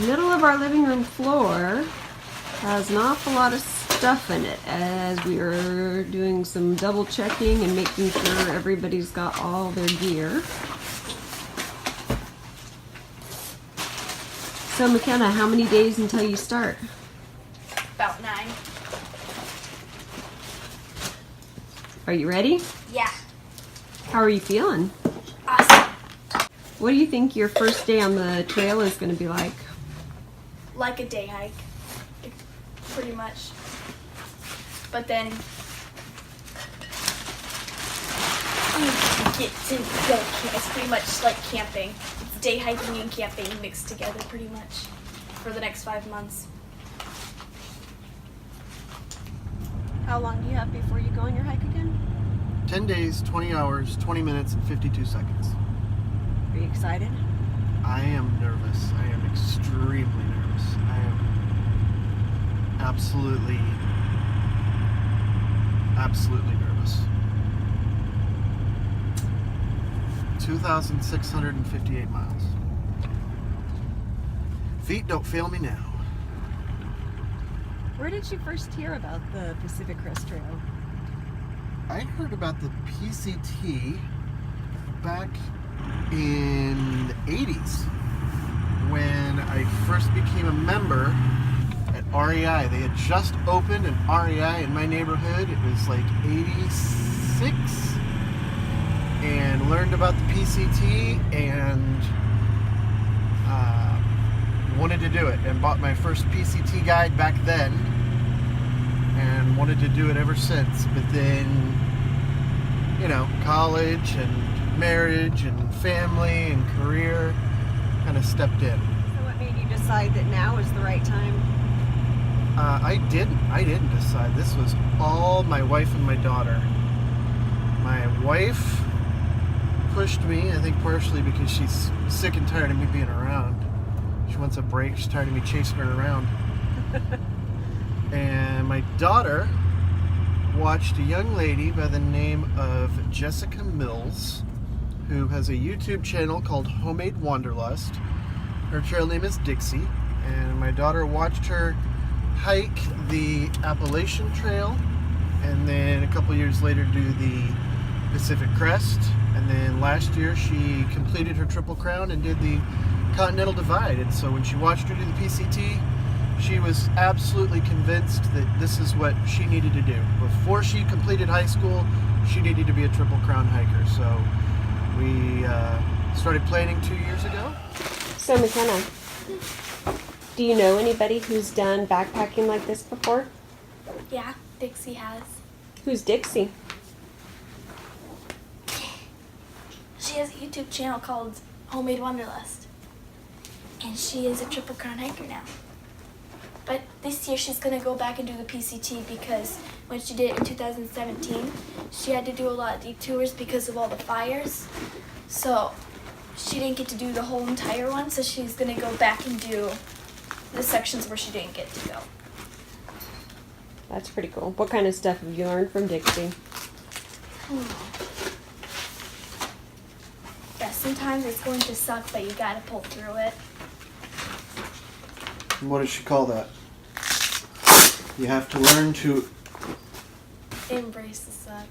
Middle of our living room floor has an awful lot of stuff in it as we are doing some double checking and making sure everybody's got all their gear. So McKenna, how many days until you start? About 9. Are you ready? Yeah. How are you feeling? Awesome. What do you think your first day on the trail is going to be like? Like a day hike, pretty much. But then you get to go. It's pretty much like camping. It's day hiking and camping mixed together, pretty much, for the next 5 months. How long do you have before you go on your hike again? 10 days, 20 hours, 20 minutes, and 52 seconds. Are you excited? I am nervous. I am extremely nervous. I am absolutely nervous. 2,658 miles. Feet don't fail me now. Where did you first hear about the Pacific Crest Trail? I heard about the PCT back in the 80s when I first became a member at REI. They had just opened an REI in my neighborhood. It was like 86, and learned about the PCT and wanted to do it, and bought my first PCT guide back then and wanted to do it ever since. But then, you know, college and marriage and family and career kind of stepped in. So what made you decide that now is the right time? I didn't decide. This was all my wife and my daughter. My wife pushed me, I think partially because she's sick and tired of me being around. She wants a break. She's tired of me chasing her around. And my daughter watched a young lady by the name of Jessica Mills, who has a YouTube channel called Homemade Wanderlust. Her trail name is Dixie, and my daughter watched her hike the Appalachian Trail, and then a couple years later do the Pacific Crest, and then last year she completed her Triple Crown and did the Continental Divide. And so when she watched her do the PCT, she was absolutely convinced that this is what she needed to do. Before she completed high school, she needed to be a Triple Crown hiker. So we started planning 2 years ago. So McKenna, do you know anybody who's done backpacking like this before? Yeah, Dixie has. Who's Dixie? She has a YouTube channel called Homemade Wanderlust. And she is a Triple Crown hiker now. But this year she's going to go back and do the PCT because when she did it in 2017, she had to do a lot of detours because of all the fires. So she didn't get to do the whole entire one, so she's going to go back and do the sections where she didn't get to go. That's pretty cool. What kind of stuff have you learned from Dixie? Yeah, sometimes it's going to suck, but you got to pull through it. What does she call that? You have to learn to Embrace the suck.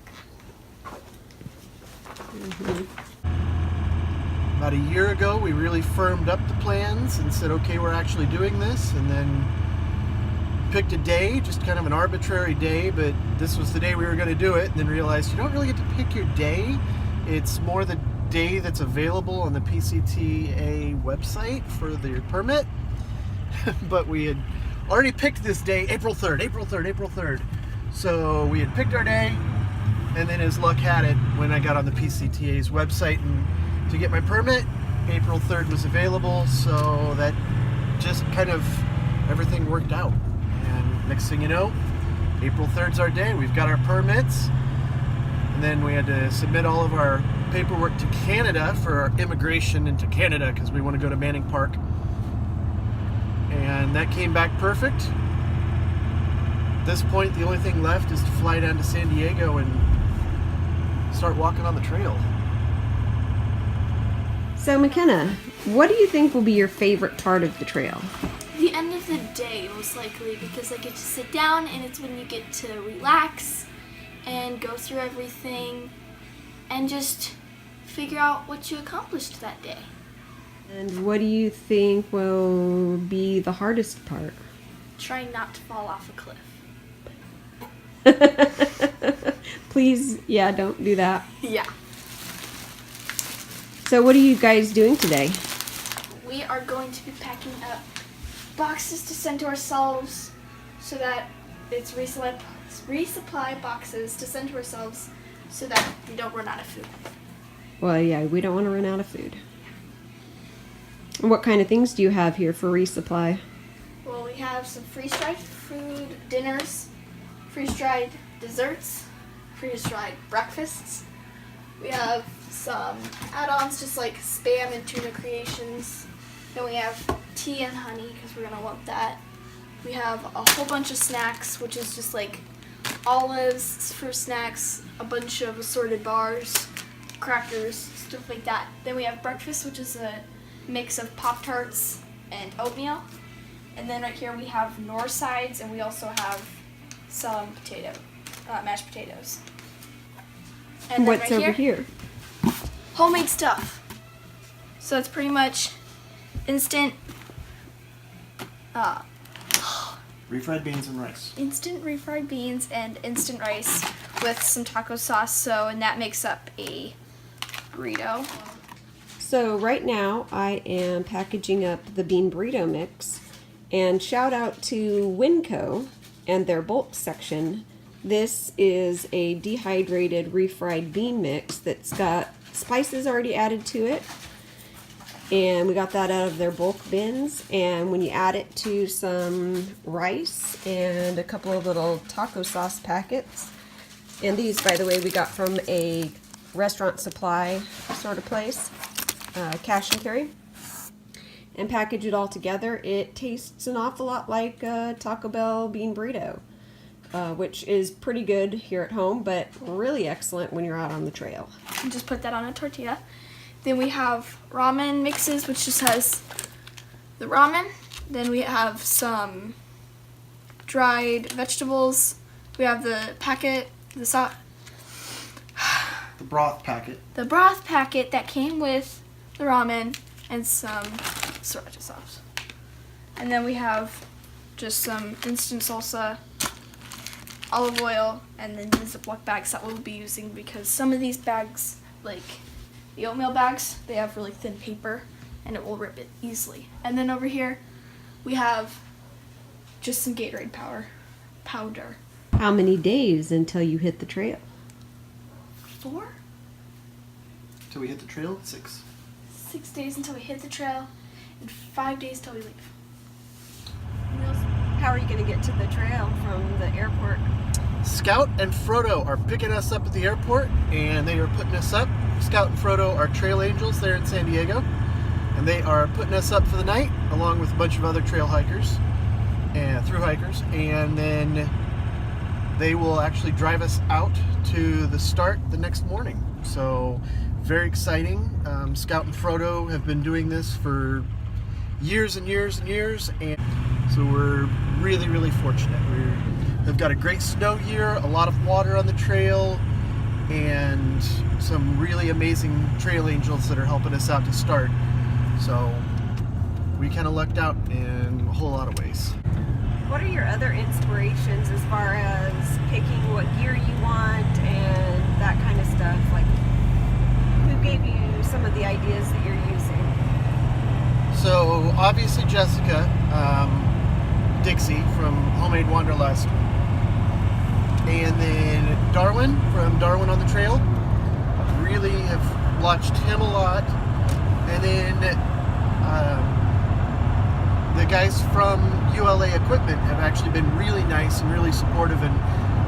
About a year ago, we really firmed up the plans and said, okay, we're actually doing this, and then picked a day, just kind of an arbitrary day, but this was the day we were going to do it, and then realized you don't really get to pick your day. It's more the day that's available on the PCTA website for the permit. But we had already picked this day, April 3rd. So we had picked our day, and then as luck had it, when I got on the PCTA's website and to get my permit, April 3rd was available, so that just kind of everything worked out. And next thing you know, April 3rd's our day. We've got our permits, and then we had to submit all of our paperwork to Canada for our immigration into Canada because we want to go to Manning Park. And that came back perfect. At this point, the only thing left is to fly down to San Diego and start walking on the trail. So So McKenna, what do you think will be your favorite part of the trail? The end of the day, most likely, because I get to sit down and it's when you get to relax and go through everything and just figure out what you accomplished that day. And what do you think will be the hardest part? Trying not to fall off a cliff. Please, yeah, don't do that. Yeah. So what are you guys doing today? We are going to be packing up boxes to send to ourselves so that it's resupply boxes to send to ourselves so that we don't run out of food. Well, yeah, we don't want to run out of food. And what kind of things do you have here for resupply? Well, we have some freeze-dried food dinners, freeze-dried desserts, freeze-dried breakfasts. We have some add-ons just like Spam and tuna creations. Then we have tea and honey because we're going to want that. We have a whole bunch of snacks, which is just like olives for snacks, a bunch of assorted bars, crackers, stuff like that. Then we have breakfast, which is a mix of Pop-Tarts and oatmeal. And then right here we have Nor sides, and we also have some mashed potatoes. And then What's right over here? Homemade stuff. So it's pretty much instant Refried beans and rice. instant refried beans and instant rice with some taco sauce, and that makes up a burrito. So right now I am packaging up the bean burrito mix, and shout out to Winco and their bulk section. This is a dehydrated refried bean mix that's got spices already added to it, and we got that out of their bulk bins. And when you add it to some rice and a couple of little taco sauce packets, and these, by the way, we got from a restaurant supply sort of place, cash and carry, and package it all together, it tastes an awful lot like a Taco Bell bean burrito, which is pretty good here at home, but really excellent when you're out on the trail. And just put that on a tortilla. Then we have ramen mixes, which just has the ramen. Then we have some dried vegetables. We have the packet, The broth packet. the broth packet that came with the ramen, and some sriracha sauce. And then we have just some instant salsa, olive oil, and then the Ziploc bags that we'll be using, because some of these bags, like the oatmeal bags, they have really thin paper and it will rip it easily. And then over here we have just some Gatorade powder. How many days until you hit the trail? 4? Till we hit the trail? 6. 6 days until we hit the trail, and 5 days till we leave. How are you going to get to the trail from the airport? Scout and Frodo are picking us up at the airport, and they are putting us up. Scout and Frodo are trail angels there in San Diego, and they are putting us up for the night along with a bunch of other trail hikers and thru hikers, and then they will actually drive us out to the start the next morning. So very exciting. Scout and Frodo have been doing this for years and years and years, and so we're really, really fortunate. We've got a great snow year, a lot of water on the trail, and some really amazing trail angels that are helping us out to start. So we kind of lucked out in a whole lot of ways. What are your other inspirations as far as picking what gear you want and that kind of stuff? Like, who gave you some of the ideas that you're using? So obviously Jessica, Dixie from Homemade Wanderlust, and then Darwin from Darwin on the Trail. Really have watched him a lot, and then the guys from ULA Equipment have actually been really nice and really supportive, and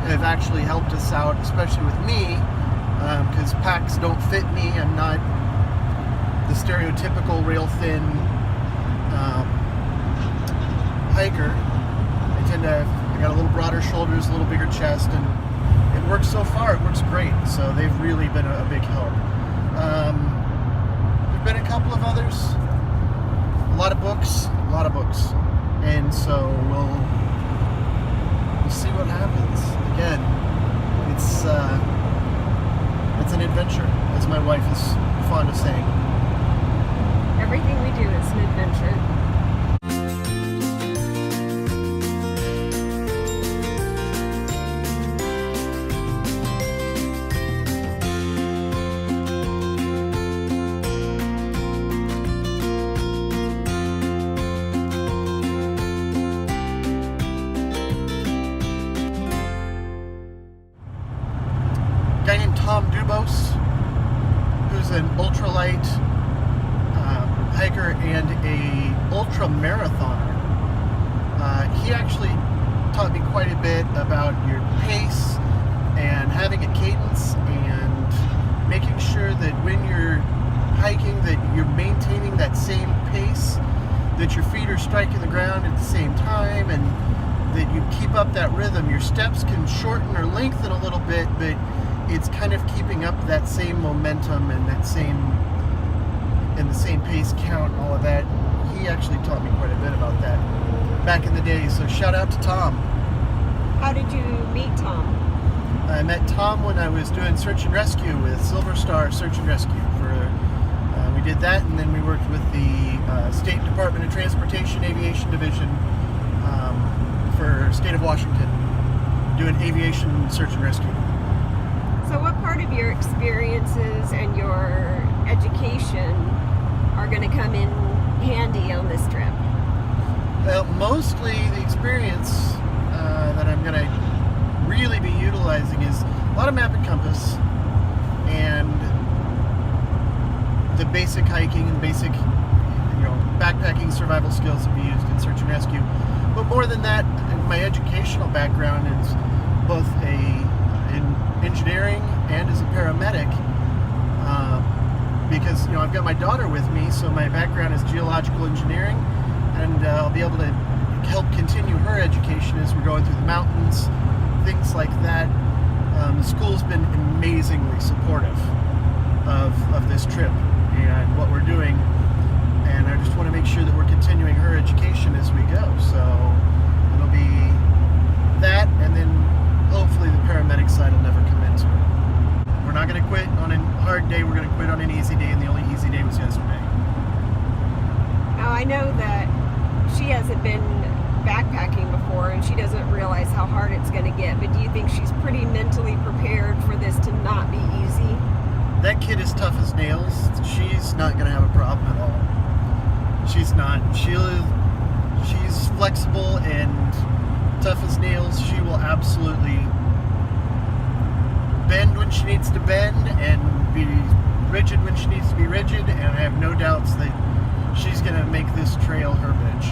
have actually helped us out, especially with me, because packs don't fit me. I'm not the stereotypical rail thin hiker. I got a little broader shoulders, a little bigger chest, and it works so far. It works great. So they've really been a big help. We've been a couple of others. A lot of books. And so we'll see what happens. Again, it's an adventure, as my wife is fond of saying. Everything we do is an adventure. A guy named Tom Dubose, who's an ultralight hiker and a ultra marathoner. He actually taught me quite a bit about your pace and having a cadence and making sure that when you're hiking that you're maintaining that same pace, that your feet are striking the ground at the same time, and that you keep up that rhythm. Your steps can shorten or lengthen a little bit, but it's kind of keeping up that same momentum and the same pace count and all of that. He actually taught me quite a bit about that back in the day, so shout out to Tom. How did you meet Tom? I met Tom when I was doing search and rescue with Silver Star Search and Rescue. We did that, and then we worked with the State Department of Transportation Aviation Division for State of Washington, doing aviation search and rescue. So what part of your experiences and your education are going to come in handy on this trip? Well, mostly the experience that I'm going to really be utilizing is a lot of map and compass and the basic hiking and basic, backpacking survival skills that we used in search and rescue. But more than that, my educational background is both in engineering and as a paramedic, because I've got my daughter with me, so my background is geological engineering, and I'll be able to help continue her education as we're going through the mountains, things like that. The school's been amazingly supportive of this trip and what we're doing, and I just want to make sure that we're continuing her education as we go. So it'll be that, and then hopefully the paramedic side will never come into it. We're not going to quit on a hard day, we're going to quit on an easy day, and the only easy day was yesterday. Now, I know that she hasn't been backpacking before and she doesn't realize how hard it's going to get, but do you think she's pretty mentally prepared for this to not be easy? That kid is tough as nails. She's not going to have a problem at all. She's not. She's flexible and tough as nails. She will absolutely bend when she needs to bend and be rigid when she needs to be rigid, and I have no doubts that she's going to make this trail her bitch.